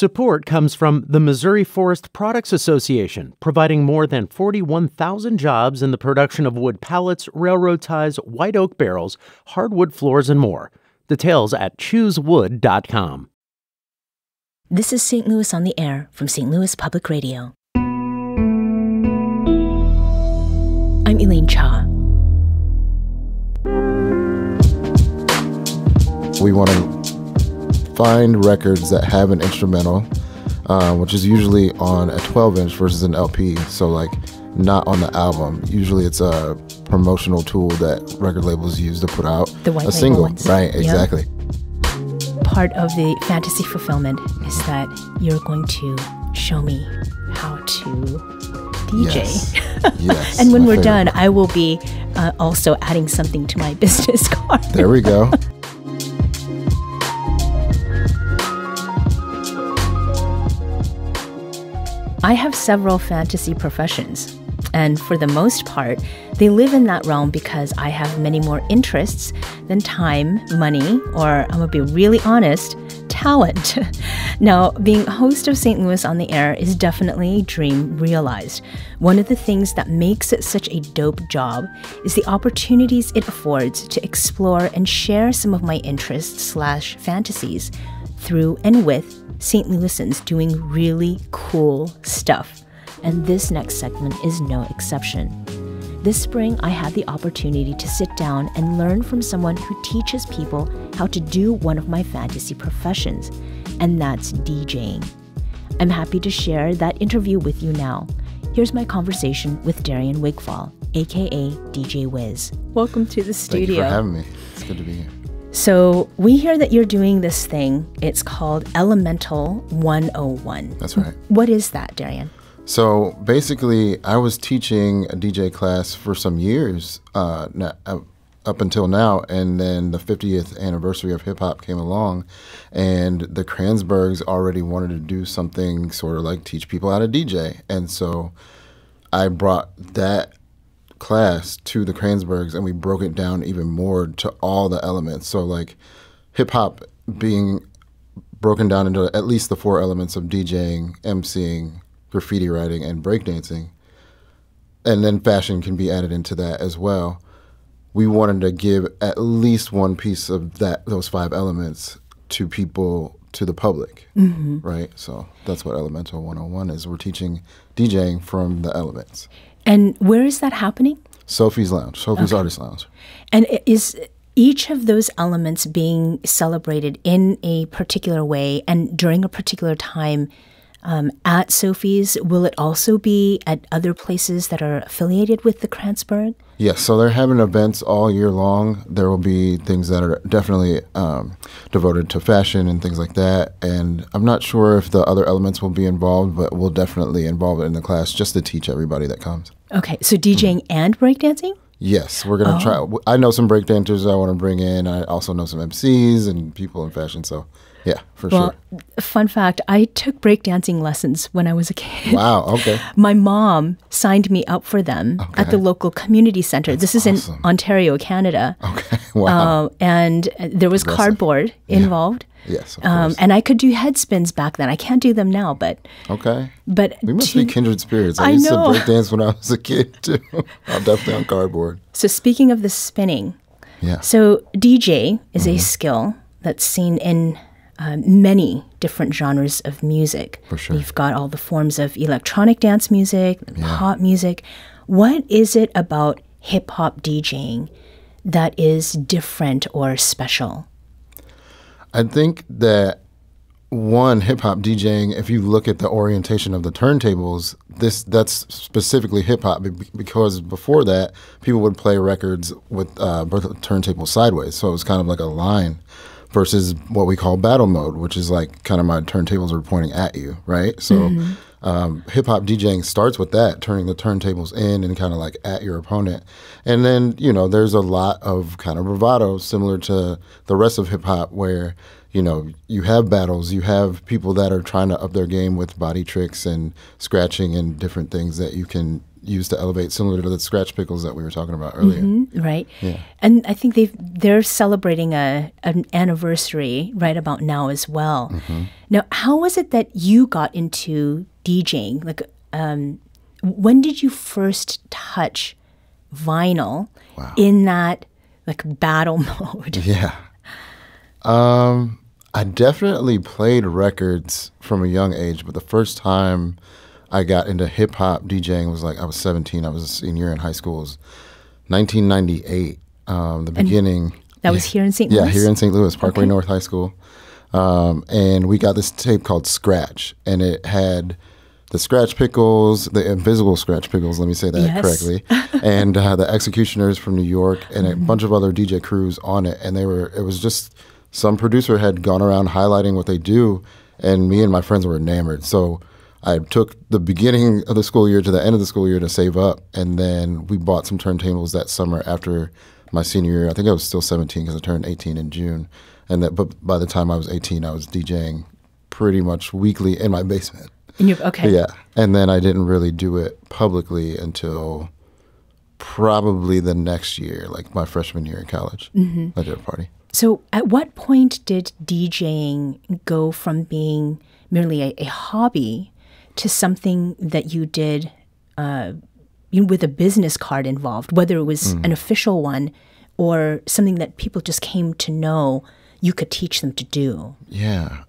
Support comes from the Missouri Forest Products Association, providing more than 41,000 jobs in the production of wood pallets, railroad ties, white oak barrels, hardwood floors, and more. Details at choosewood.com. This is St. Louis on the Air from St. Louis Public Radio. I'm Elaine Cha. We want to find records that have an instrumental, which is usually on a 12-inch versus an LP, so like not on the album. Usually it's a promotional tool that record labels use to put out a single. Ones. Right, exactly. Yep. Part of the fantasy fulfillment is that you're going to show me how to DJ. Yes. Yes. And when we're done, I will be also adding something to my business card. There we go. I have several fantasy professions, and for the most part, they live in that realm because I have many more interests than time, money, or I'm gonna be really honest, talent. Now, being host of St. Louis on the Air is definitely a dream realized. One of the things that makes it such a dope job is the opportunities it affords to explore and share some of my interests/fantasies through and with St. Louisans doing really cool stuff. And this next segment is no exception. This spring, I had the opportunity to sit down and learn from someone who teaches people how to do one of my fantasy professions, and that's DJing. I'm happy to share that interview with you now. Here's my conversation with Darian Wigfall, aka DJ Whiz. Welcome to the studio. Thank you for having me. It's good to be here. So we hear that you're doing this thing. It's called Elemental 101. That's right. What is that, Darian? So basically, I was teaching a DJ class for some years up until now, and then the 50th anniversary of hip-hop came along, and the Kransbergs already wanted to do something sort of like teach people how to DJ. And so I brought that class to the Kransbergs, and we broke it down even more to all the elements. So like hip-hop being broken down into at least the 4 elements of DJing, emceeing, graffiti writing, and breakdancing, and then fashion can be added into that as well. We wanted to give at least one piece of those 5 elements to people, to the public, right? So that's what Elemental 101 is. We're teaching DJing from the elements. And where is that happening? Sophie's Lounge, Sophie's Artist Lounge. And is each of those elements being celebrated in a particular way and during a particular time at Sophie's? Will it also be at other places that are affiliated with the Kransberg? Yes, so they're having events all year long. There will be things that are definitely devoted to fashion and things like that. And I'm not sure if the other elements will be involved, but we'll definitely involve it in the class just to teach everybody that comes. Okay, so DJing and breakdancing? Yes, we're going to try. I know some breakdancers I want to bring in. I also know some MCs and people in fashion, so yeah, for sure. Fun fact, I took breakdancing lessons when I was a kid. Wow, okay. My mom signed me up for them at the local community center. This is awesome. In Ontario, Canada. Okay, wow. And there was cardboard involved. Yes, of course. And I could do head spins back then. I can't do them now, but... Okay. But we must be kindred spirits. I used to breakdance when I was a kid, too. I'm definitely on cardboard. So speaking of the spinning, so DJ is a skill that's seen in many different genres of music. For sure. You've got all the forms of electronic dance music, pop music. What is it about hip-hop DJing that is different or special? I think that, one, hip-hop DJing, if you look at the orientation of the turntables, that's specifically hip-hop, because before that, people would play records with turntables sideways, so it was kind of like a line, versus what we call battle mode, which is like kind of my turntables are pointing at you, right? So hip-hop DJing starts with that, turning the turntables in and kind of like at your opponent. And then, you know, there's a lot of kind of bravado similar to the rest of hip-hop where, you know, you have battles, you have people that are trying to up their game with body tricks and scratching and different things that you can used to elevate, similar to the scratch pickles that we were talking about earlier. Right. Yeah. And I think they're celebrating an anniversary right about now as well. Now, how was it that you got into DJing? Like, when did you first touch vinyl in that like battle mode? Yeah. I definitely played records from a young age, but the first time I got into hip hop DJing was like I was 17. I was a senior in high school. It was 1998. The beginning. That was here in St. Louis? Yeah, here in St. Louis, Parkway North High School. And we got this tape called Scratch, and it had the scratch pickles, the invisible scratch pickles, let me say that correctly, and the Executioners from New York, and a bunch of other DJ crews on it. And it was just some producer had gone around highlighting what they do, and me and my friends were enamored. So I took the beginning of the school year to the end of the school year to save up, and then we bought some turntables that summer after my senior year. I think I was still 17 because I turned 18 in June. But by the time I was 18, I was DJing pretty much weekly in my basement. Yeah. And then I didn't really do it publicly until probably the next year, like my freshman year in college. I did a party. So at what point did DJing go from being merely a hobby to something that you did with a business card involved, whether it was an official one or something that people just came to know you could teach them to do? Yeah.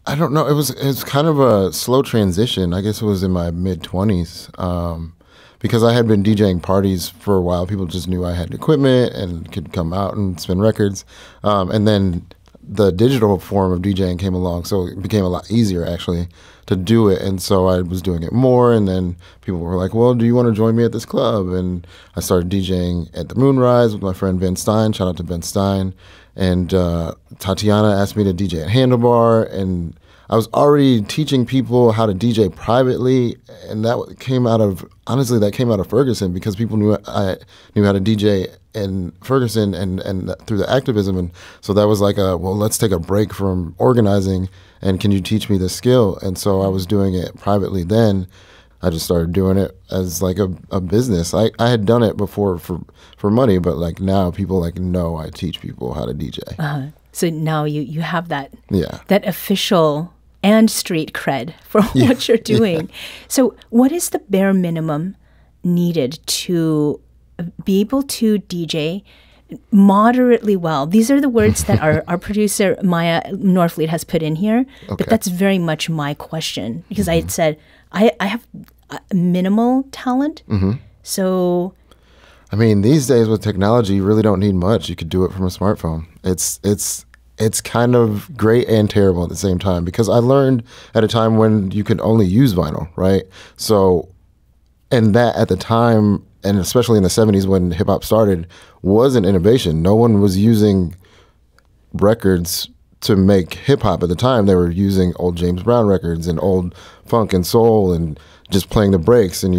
I don't know. It was kind of a slow transition. I guess it was in my mid-20s because I had been DJing parties for a while. People just knew I had equipment and could come out and spin records. And then the digital form of DJing came along, so it became a lot easier, actually, to do it. And so I was doing it more, and then people were like, well, do you want to join me at this club? And I started DJing at the Moonrise with my friend Ben Stein. Shout out to Ben Stein. And Tatiana asked me to DJ at Handlebar, and I was already teaching people how to DJ privately, and that came out of Ferguson, because people knew I knew how to DJ in Ferguson and through the activism. And so that was like well, let's take a break from organizing, and can you teach me this skill? And so I was doing it privately then. I just started doing it as like a business. I had done it before for money, but like now people like know I teach people how to DJ. So now you have that official and street cred for what you're doing. So what is the bare minimum needed to be able to DJ moderately well? These are the words that our producer, Maya Norfleet, has put in here, but that's very much my question, because I had said, I have minimal talent, so... I mean, these days with technology, you really don't need much. You could do it from a smartphone. It's kind of great and terrible at the same time, because I learned at a time when you could only use vinyl, right? So, and that at the time, and especially in the 70s when hip-hop started, was an innovation. No one was using records to make hip-hop at the time. They were using old James Brown records and old funk and soul and just playing the breaks, and,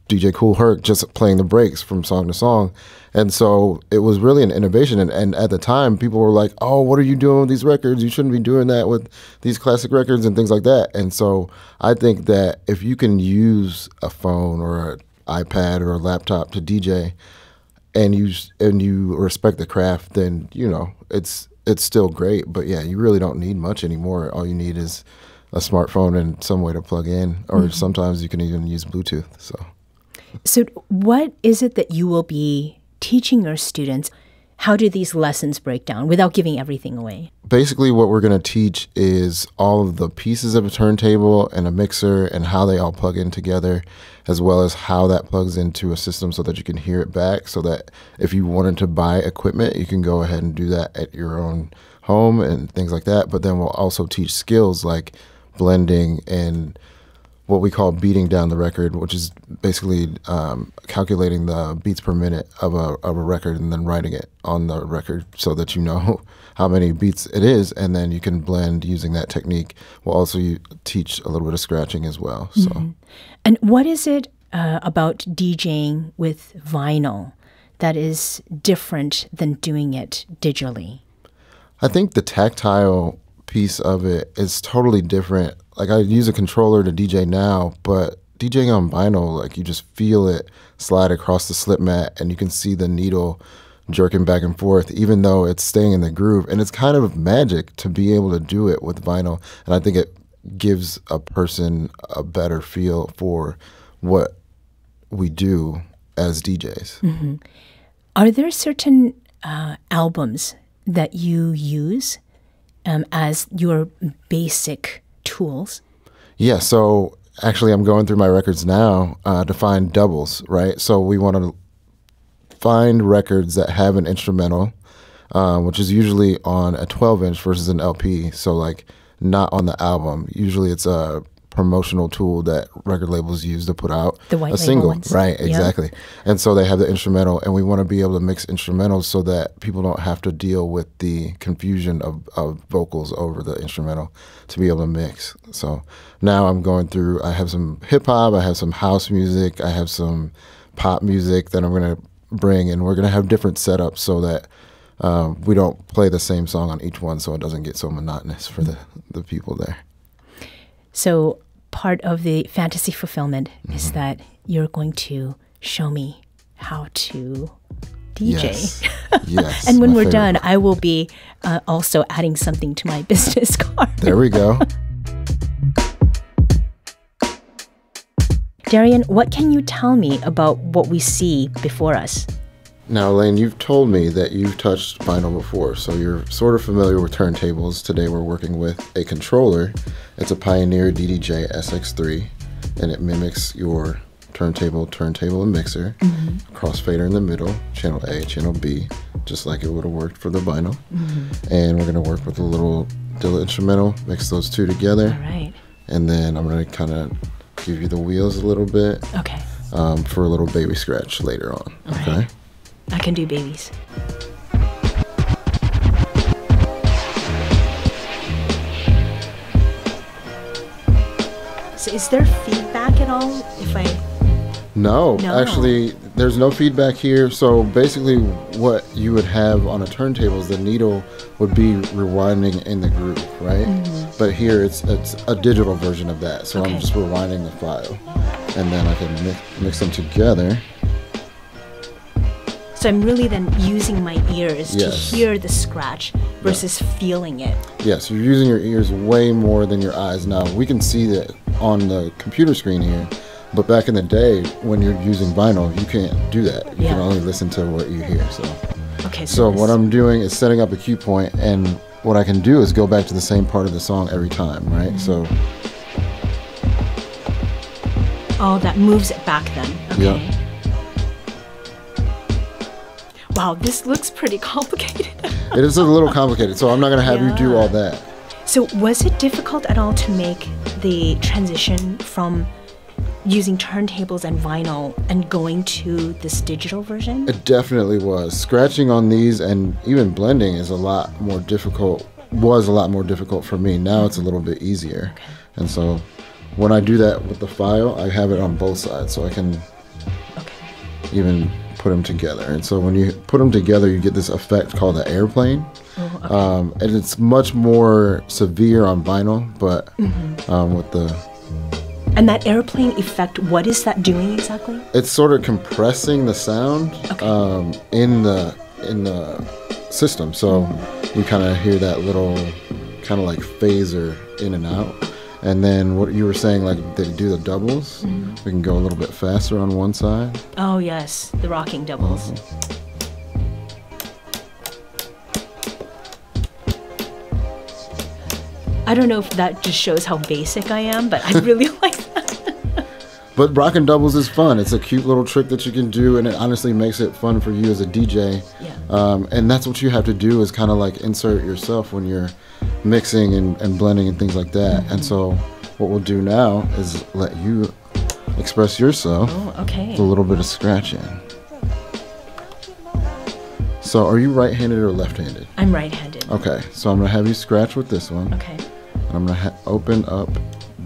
DJ Kool Herc just playing the breaks from song to song. And so it was really an innovation. And at the time, people were like, oh, what are you doing with these records? You shouldn't be doing that with these classic records and things like that. And so I think that if you can use a phone or an iPad or a laptop to DJ, and you respect the craft, then, it's still great. But yeah, you really don't need much anymore. All you need is a smartphone and some way to plug in, or sometimes you can even use Bluetooth. So what is it that you will be teaching your students? How do these lessons break down without giving everything away? Basically, what we're going to teach is all of the pieces of a turntable and a mixer and how they all plug in together, as well as how that plugs into a system so that you can hear it back, so that if you wanted to buy equipment, you can go ahead and do that at your own home and things like that. But then we'll also teach skills like blending and what we call beating down the record, which is basically calculating the beats per minute of a record and then writing it on the record so that you know how many beats it is, and then you can blend using that technique. We'll also teach a little bit of scratching as well. So, And what is it about DJing with vinyl that is different than doing it digitally? I think the tactile piece of it is totally different. Like, I use a controller to DJ now, but DJing on vinyl, like you just feel it slide across the slip mat, and you can see the needle jerking back and forth, even though it's staying in the groove. And it's kind of magic to be able to do it with vinyl. And I think it gives a person a better feel for what we do as DJs. Mm-hmm. Are there certain albums that you use as your basic tools? Yeah, so actually I'm going through my records now to find doubles, right? So we want to find records that have an instrumental, which is usually on a 12-inch versus an LP, so like not on the album. Usually it's a promotional tool that record labels use to put out a single. Ones. Right, exactly. Yep. And so they have the instrumental, and we want to be able to mix instrumentals so that people don't have to deal with the confusion of vocals over the instrumental to be able to mix. So now I'm going through, I have some hip-hop, I have some house music, I have some pop music that I'm going to bring, and we're going to have different setups so that we don't play the same song on each one so it doesn't get so monotonous for the people there. So part of the fantasy fulfillment is that you're going to show me how to DJ. Yes. Yes. And when we're done, I will be also adding something to my business card. There we go. Darian, what can you tell me about what we see before us? Now, Elaine, you've told me that you've touched vinyl before, so you're sort of familiar with turntables. Today we're working with a controller. It's a Pioneer DDJ SX3, and it mimics your turntable, and mixer, crossfader in the middle, channel A, channel B, just like it would have worked for the vinyl. And we're going to work with a little Dilla instrumental, mix those two together. All right. And then I'm going to kind of give you the wheels a little bit. Okay. For a little baby scratch later on. All okay. Right. I can do babies. So is there feedback at all if I... No, actually, there's no feedback here. So basically what you would have on a turntable is the needle would be rewinding in the groove, right? But here it's a digital version of that. So I'm just rewinding the file. And then I can mix them together. So I'm really then using my ears to hear the scratch versus feeling it. Yes, you're using your ears way more than your eyes. Now, we can see that on the computer screen here, but back in the day, when you're using vinyl, you can't do that. You can only listen to what you hear. So what I'm doing is setting up a cue point, and what I can do is go back to the same part of the song every time, right? So. Oh, that moves it back then. Okay. Yeah. Wow, this looks pretty complicated. It is a little complicated, so I'm not going to have you do all that. So was it difficult at all to make the transition from using turntables and vinyl and going to this digital version? It definitely was. Scratching on these and even blending is was a lot more difficult for me. Now it's a little bit easier. Okay. And so when I do that with the file, I have it on both sides, so I can even put them together. And so when you put them together, you get this effect called the airplane. And it's much more severe on vinyl, but with the... And that airplane effect, what is that doing exactly? It's sort of compressing the sound in the system. So you kind of hear that little kind of like phaser in and out. And then what you were saying, like they do the doubles, we can go a little bit faster on one side. Oh yes, the rocking doubles. I don't know if that just shows how basic I am, but I really like that. But rocking doubles is fun. It's a cute little trick that you can do, and it honestly makes it fun for you as a DJ. Yeah. And that's what you have to do is kind of like insert yourself when you're mixing and blending and things like that. And so what we'll do now is let you express yourself with a little bit of scratching. So are you right-handed or left-handed? I'm right-handed. Okay, so I'm going to have you scratch with this one. Okay. And I'm going to open up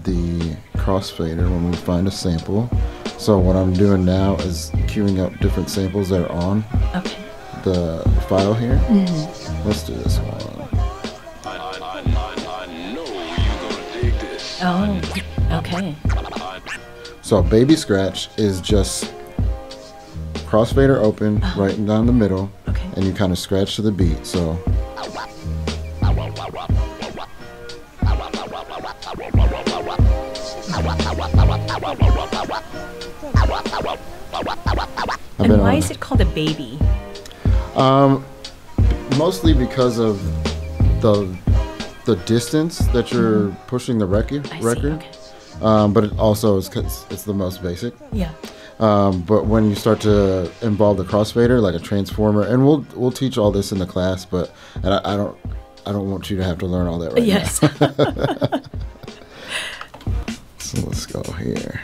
the crossfader when we find a sample. So what I'm doing now is queuing up different samples that are on the file here. Let's do this one. Oh, okay. So baby scratch is just crossfader open, right down the middle, and you kind of scratch to the beat. So. And why is it called a baby? Mostly because of the distance that you're pushing the record. Okay. But it also is 'cause it's the most basic. Yeah. But when you start to involve the crossfader, like a transformer, and we'll teach all this in the class, but I don't want you to have to learn all that right now. So let's go here.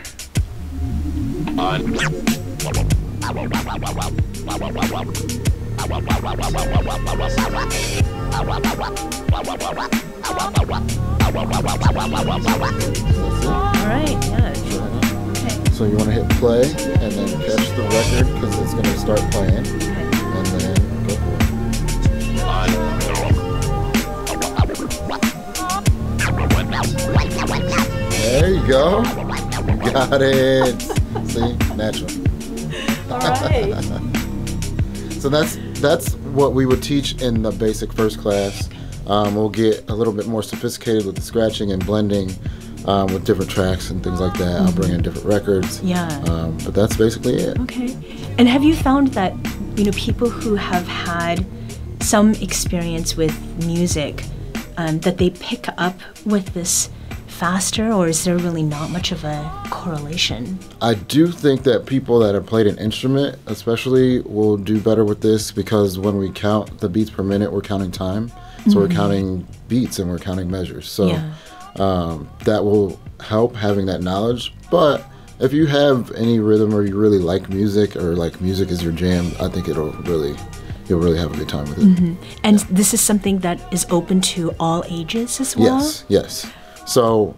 Alright, yeah. Okay. So you want to hit play and then catch the record because it's going to start playing. And then go for it. There you go. Got it. See? Natural. Alright. So that's what we would teach in the basic first class. We'll get a little bit more sophisticated with the scratching and blending with different tracks and things like that. I'll bring in different records. Yeah. But that's basically it. Okay. And have you found that, people who have had some experience with music, that they pick up with this faster, or is there really not much of a correlation? I do think that people that have played an instrument especially will do better with this because when we count the beats per minute, we're counting time. So we're counting beats and we're counting measures. So that will help having that knowledge. But if you have any rhythm or you really like music or like music is your jam, I think you'll really have a good time with it. And this is something that is open to all ages as well? Yes. So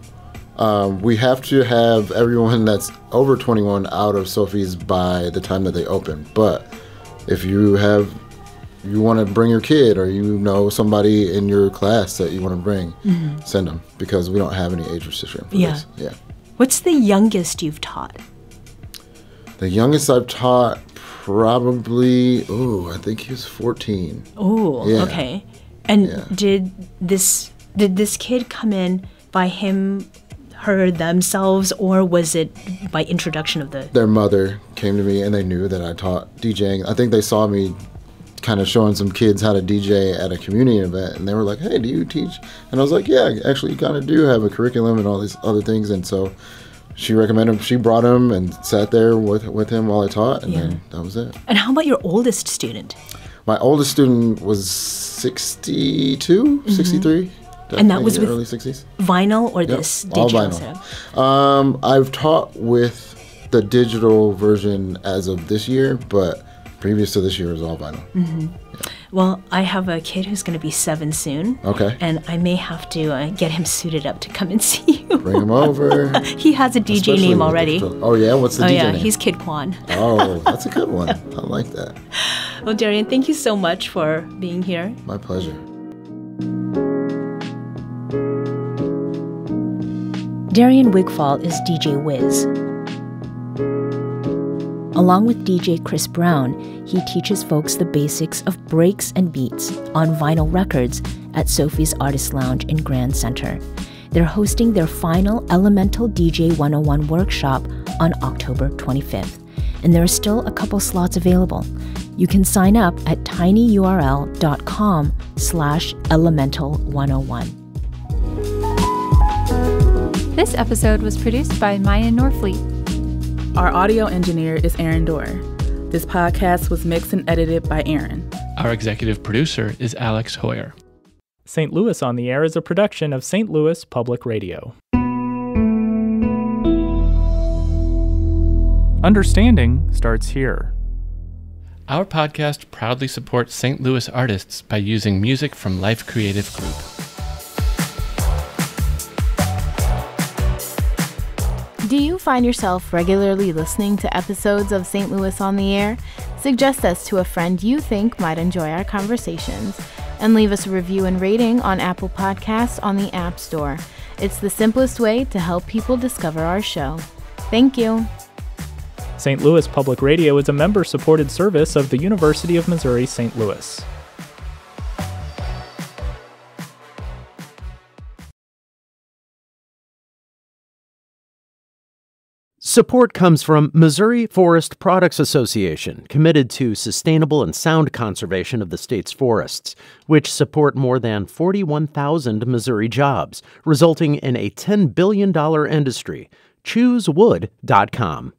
we have to have everyone that's over 21 out of Sophie's by the time that they open. But if you want to bring your kid or somebody in your class that you want to bring, send them because we don't have any age restriction for this. Yeah. What's the youngest you've taught? The youngest I've taught probably, I think he was 14. Oh, yeah. Okay. And did this kid come in by him, her, themselves, or was it by introduction of Their mother came to me and they knew that I taught DJing. I think they saw me kind of showing some kids how to DJ at a community event and they were like, hey, do you teach? And I was like, yeah, actually you kind of do have a curriculum and all these other things. And so she recommended him. She brought him and sat there with him while I taught and then that was it. And how about your oldest student? My oldest student was 62, 63. And that was with early 60s. Vinyl or this digital all vinyl. setup? I've taught with the digital version as of this year, but previous to this year was all vinyl. Yeah. Well, I have a kid who's going to be 7 soon. Okay. And I may have to get him suited up to come and see you. Bring him over. He has a DJ name already. Oh, yeah? What's the DJ name? He's Kid Kwan. Oh, that's a good one. I like that. Well, Darian, thank you so much for being here. My pleasure. Darian Wigfall is DJ Whiz. Along with DJ Chris Brown, he teaches folks the basics of breaks and beats on vinyl records at Sophie's Artist Lounge in Grand Center. They're hosting their final Elemental DJ 101 workshop on October 25th, and there are still a couple slots available. You can sign up at tinyurl.com/elemental101. This episode was produced by Maya Norfleet. Our audio engineer is Aaron Dorr. This podcast was mixed and edited by Aaron. Our executive producer is Alex Hoyer. St. Louis on the Air is a production of St. Louis Public Radio. Understanding starts here. Our podcast proudly supports St. Louis artists by using music from Life Creative Group. Do you find yourself regularly listening to episodes of St. Louis on the Air? Suggest us to a friend you think might enjoy our conversations, and leave us a review and rating on Apple Podcasts on the App Store. It's the simplest way to help people discover our show. Thank you. St. Louis Public Radio is a member-supported service of the University of Missouri St. Louis. Support comes from Missouri Forest Products Association, committed to sustainable and sound conservation of the state's forests, which support more than 41,000 Missouri jobs, resulting in a $10 billion industry. ChooseWood.com.